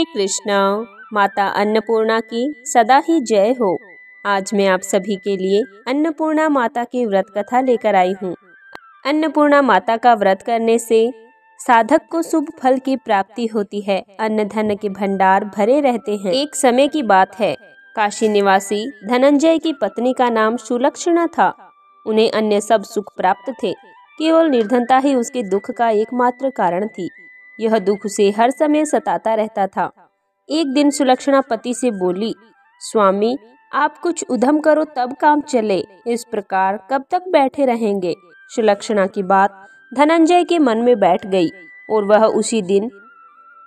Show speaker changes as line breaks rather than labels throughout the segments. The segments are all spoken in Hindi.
हरे कृष्णा। माता अन्नपूर्णा की सदा ही जय हो। आज मैं आप सभी के लिए अन्नपूर्णा माता की व्रत कथा लेकर आई हूँ। अन्नपूर्णा माता का व्रत करने से साधक को शुभ फल की प्राप्ति होती है। अन्न धन के भंडार भरे रहते हैं। एक समय की बात है, काशी निवासी धनंजय की पत्नी का नाम सुलक्षणा था। उन्हें अन्य सब सुख प्राप्त थे, केवल निर्धनता ही उसके दुख का एकमात्र कारण थी। यह दुख उसे हर समय सताता रहता था। एक दिन सुलक्षणा पति से बोली, स्वामी आप कुछ उद्यम करो तब काम चले, इस प्रकार कब तक बैठे रहेंगे। सुलक्षणा की बात धनंजय के मन में बैठ गई और वह उसी दिन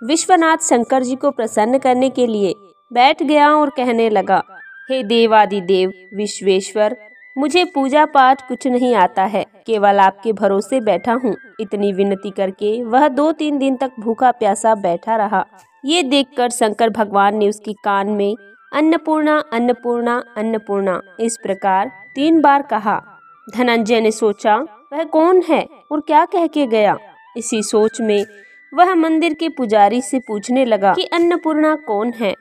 विश्वनाथ शंकर जी को प्रसन्न करने के लिए बैठ गया और कहने लगा, हे देवादिदेव विश्वेश्वर, मुझे पूजा पाठ कुछ नहीं आता है, केवल आपके भरोसे बैठा हूँ। इतनी विनती करके वह 2-3 दिन तक भूखा प्यासा बैठा रहा। ये देखकर शंकर भगवान ने उसकी कान में अन्नपूर्णा अन्नपूर्णा अन्नपूर्णा इस प्रकार 3 बार कहा। धनंजय ने सोचा वह कौन है और क्या कह के गया। इसी सोच में वह मंदिर के पुजारी से पूछने लगा कि अन्नपूर्णा कौन है।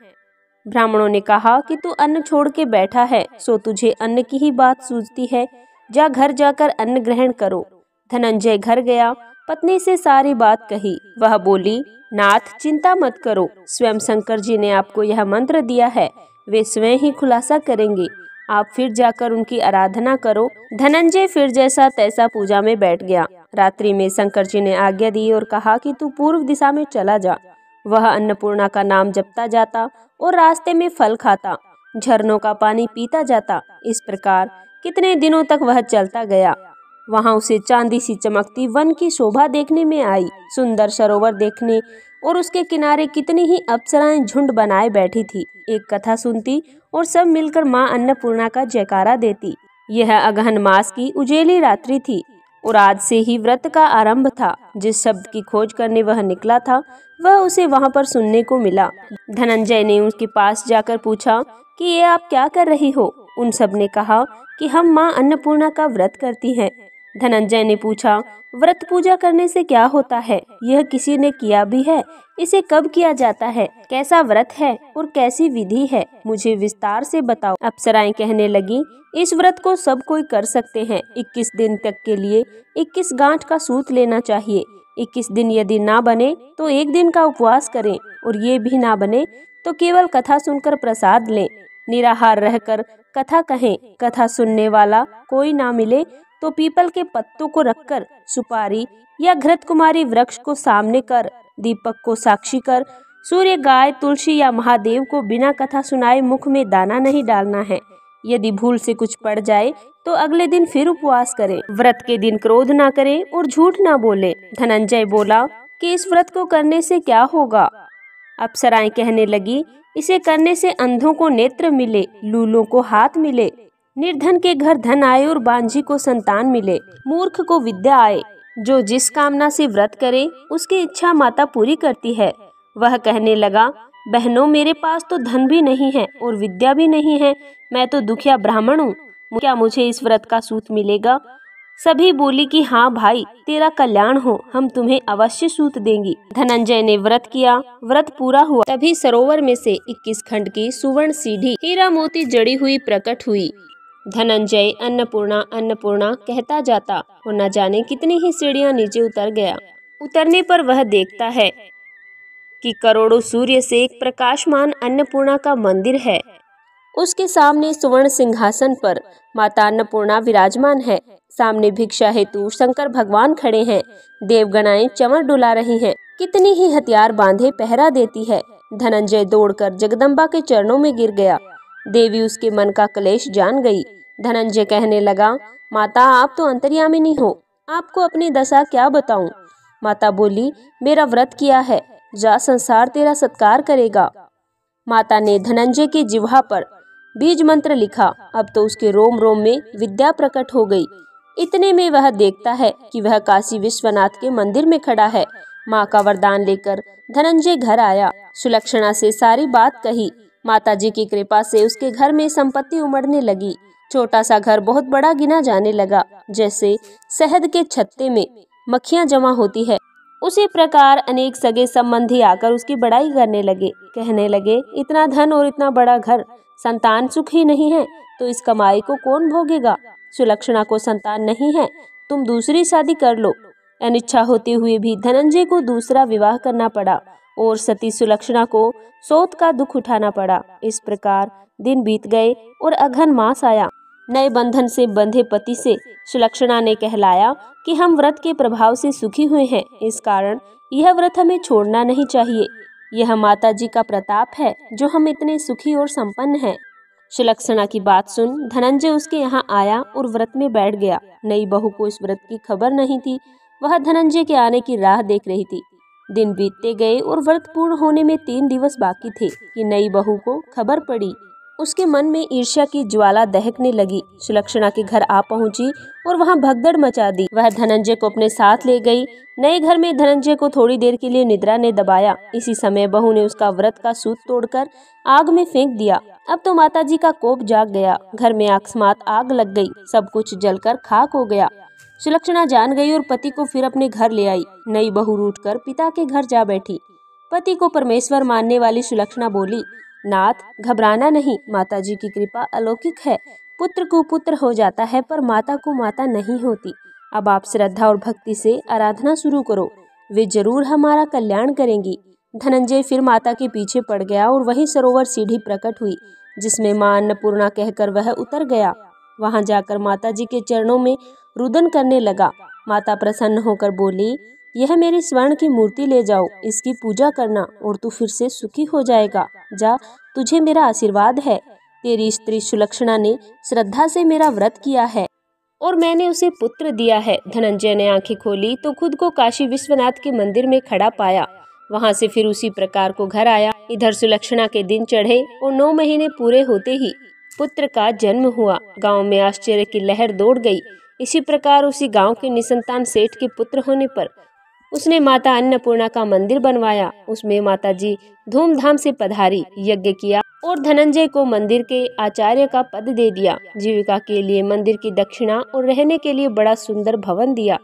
ब्राह्मणों ने कहा कि तू अन्न छोड़ के बैठा है, सो तुझे अन्न की ही बात सूझती है, जा घर जाकर अन्न ग्रहण करो। धनंजय घर गया, पत्नी से सारी बात कही। वह बोली, नाथ चिंता मत करो, स्वयं शंकर जी ने आपको यह मंत्र दिया है, वे स्वयं ही खुलासा करेंगे, आप फिर जाकर उनकी आराधना करो। धनंजय फिर जैसा तैसा पूजा में बैठ गया। रात्रि में शंकर जी ने आज्ञा दी और कहा कि तू पूर्व दिशा में चला जा। वह अन्नपूर्णा का नाम जपता जाता और रास्ते में फल खाता, झरनों का पानी पीता जाता। इस प्रकार कितने दिनों तक वह चलता गया। वहां उसे चांदी सी चमकती वन की शोभा देखने में आई। सुंदर सरोवर देखने और उसके किनारे कितनी ही अप्सराएं झुंड बनाए बैठी थी। एक कथा सुनती और सब मिलकर माँ अन्नपूर्णा का जयकारा देती। यह अगहन मास की उजेली रात्रि थी और आज से ही व्रत का आरंभ था। जिस शब्द की खोज करने वह निकला था वह उसे वहां पर सुनने को मिला। धनंजय ने उसके पास जाकर पूछा कि ये आप क्या कर रही हो। उन सब ने कहा कि हम माँ अन्नपूर्णा का व्रत करती हैं। धनंजय ने पूछा, व्रत पूजा करने से क्या होता है, यह किसी ने किया भी है, इसे कब किया जाता है, कैसा व्रत है और कैसी विधि है, मुझे विस्तार से बताओ। अप्सराएं कहने लगी, इस व्रत को सब कोई कर सकते हैं। 21 दिन तक के लिए 21 गांठ का सूत लेना चाहिए। 21 दिन यदि ना बने तो 1 दिन का उपवास करें और ये भी ना बने तो केवल कथा सुनकर प्रसाद लें। निराहार रहकर कथा कहें। कथा सुनने वाला कोई ना मिले तो पीपल के पत्तों को रखकर सुपारी या घृत कुमारी वृक्ष को सामने कर, दीपक को साक्षी कर, सूर्य, गाय, तुलसी या महादेव को बिना कथा सुनाए मुख में दाना नहीं डालना है। यदि भूल से कुछ पड़ जाए तो अगले दिन फिर उपवास करें। व्रत के दिन क्रोध ना करें और झूठ ना बोले। धनंजय बोला कि इस व्रत को करने से क्या होगा। अप्सराएं कहने लगी, इसे करने से अंधों को नेत्र मिले, लूलों को हाथ मिले, निर्धन के घर धन आए और बांझी को संतान मिले, मूर्ख को विद्या आए। जो जिस कामना से व्रत करे उसकी इच्छा माता पूरी करती है। वह कहने लगा, बहनों मेरे पास तो धन भी नहीं है और विद्या भी नहीं है, मैं तो दुखिया ब्राह्मण हूँ, क्या मुझे इस व्रत का सूत मिलेगा। सभी बोली कि हाँ भाई, तेरा कल्याण हो, हम तुम्हें अवश्य सूत देंगी। धनंजय ने व्रत किया। व्रत पूरा हुआ तभी सरोवर में से 21 खंड की सुवर्ण सीढ़ी हीरा मोती जड़ी हुई प्रकट हुई। धनंजय अन्नपूर्णा अन्नपूर्णा कहता जाता और न जाने कितनी ही सीढ़ियां नीचे उतर गया। उतरने पर वह देखता है कि करोड़ों सूर्य से एक प्रकाशमान अन्नपूर्णा का मंदिर है। उसके सामने सुवर्ण सिंहासन पर माता अन्नपूर्णा विराजमान है। सामने भिक्षा हेतु शंकर भगवान खड़े हैं। देवगणाएं चंवर डुला रही हैं। कितनी ही हथियार बांधे पहरा देती है। धनंजय दौड़कर जगदम्बा के चरणों में गिर गया। देवी उसके मन का क्लेश जान गई। धनंजय कहने लगा, माता आप तो अंतर्यामिनी हो, आपको अपनी दशा क्या बताऊं। माता बोली, मेरा व्रत किया है, जा संसार तेरा सत्कार करेगा। माता ने धनंजय की जिह्वा पर बीज मंत्र लिखा। अब तो उसके रोम रोम में विद्या प्रकट हो गई। इतने में वह देखता है कि वह काशी विश्वनाथ के मंदिर में खड़ा है। माँ का वरदान लेकर धनंजय घर आया। सुलक्षणा से सारी बात कही। माताजी की कृपा से उसके घर में संपत्ति उमड़ने लगी। छोटा सा घर बहुत बड़ा गिना जाने लगा। जैसे शहद के छत्ते में मक्खियां जमा होती है, उसी प्रकार अनेक सगे संबंधी आकर उसकी बड़ाई करने लगे, कहने लगे, इतना धन और इतना बड़ा घर, संतान सुख ही नहीं है तो इस कमाई को कौन भोगेगा। सुलक्षणा को संतान नहीं है, तुम दूसरी शादी कर लो। अनिच्छा होते हुए भी धनंजय को दूसरा विवाह करना पड़ा और सती सुलक्षणा को सौत का दुख उठाना पड़ा। इस प्रकार दिन बीत गए और अघन मास आया। नए बंधन से बंधे पति से सुलक्षणा ने कहलाया कि हम व्रत के प्रभाव से सुखी हुए हैं, इस कारण यह व्रत हमें छोड़ना नहीं चाहिए। यह माता जी का प्रताप है जो हम इतने सुखी और संपन्न हैं। सुलक्षणा की बात सुन धनंजय उसके यहाँ आया और व्रत में बैठ गया। नई बहू को इस व्रत की खबर नहीं थी, वह धनंजय के आने की राह देख रही थी। दिन बीतते गए और व्रत पूर्ण होने में 3 दिवस बाकी थे कि नई बहू को खबर पड़ी। उसके मन में ईर्ष्या की ज्वाला दहकने लगी। सुलक्षणा के घर आ पहुंची और वहां भगदड़ मचा दी। वह धनंजय को अपने साथ ले गई। नए घर में धनंजय को थोड़ी देर के लिए निद्रा ने दबाया। इसी समय बहू ने उसका व्रत का सूत तोड़कर आग में फेंक दिया। अब तो माताजी का कोप जाग गया। घर में अकस्मात आग लग गई, सब कुछ जलकर खाक हो गया। सुलक्षणा जान गई और पति को फिर अपने घर ले आई। नई बहू रूठकर पिता के घर जा बैठी। पति को परमेश्वर मानने वाली सुलक्षणा बोली, नाथ, घबराना नहीं, माताजी की कृपा अलौकिक है। पुत्र को पुत्र हो जाता है पर माता को माता नहीं होती। अब आप श्रद्धा और भक्ति से आराधना शुरू करो, वे जरूर हमारा कल्याण करेंगी। धनंजय फिर माता के पीछे पड़ गया और वही सरोवर सीढ़ी प्रकट हुई जिसमें मां अन्नपूर्णा कहकर वह उतर गया। वहां जाकर माता जी के चरणों में रुदन करने लगा। माता प्रसन्न होकर बोली, यह मेरी स्वर्ण की मूर्ति ले जाओ, इसकी पूजा करना और तू फिर से सुखी हो जाएगा। जा, तुझे मेरा आशीर्वाद है। तेरी स्त्री सुलक्षणा ने श्रद्धा से मेरा व्रत किया है और मैंने उसे पुत्र दिया है। धनंजय ने आंखें खोली तो खुद को काशी विश्वनाथ के मंदिर में खड़ा पाया। वहां से फिर उसी प्रकार को घर आया। इधर सुलक्षणा के दिन चढ़े और 9 महीने पूरे होते ही पुत्र का जन्म हुआ। गांव में आश्चर्य की लहर दौड़ गई। इसी प्रकार उसी गांव के निसंतान सेठ के पुत्र होने पर उसने माता अन्नपूर्णा का मंदिर बनवाया। उसमें माता जी धूमधाम से पधारी, यज्ञ किया और धनंजय को मंदिर के आचार्य का पद दे दिया। जीविका के लिए मंदिर की दक्षिणा और रहने के लिए बड़ा सुंदर भवन दिया।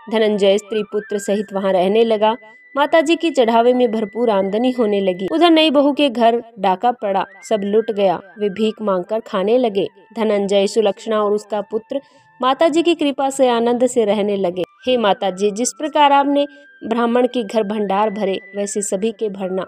धनंजय स्त्री पुत्र सहित वहां रहने लगा। माता जी की चढ़ावे में भरपूर आमदनी होने लगी। उधर नई बहू के घर डाका पड़ा, सब लुट गया। वे भीख मांगकर खाने लगे। धनंजय, सुलक्षणा और उसका पुत्र माता जी की कृपा से आनंद से रहने लगे। हे माता जी, जिस प्रकार आपने ब्राह्मण के घर भंडार भरे, वैसे सभी के भरना।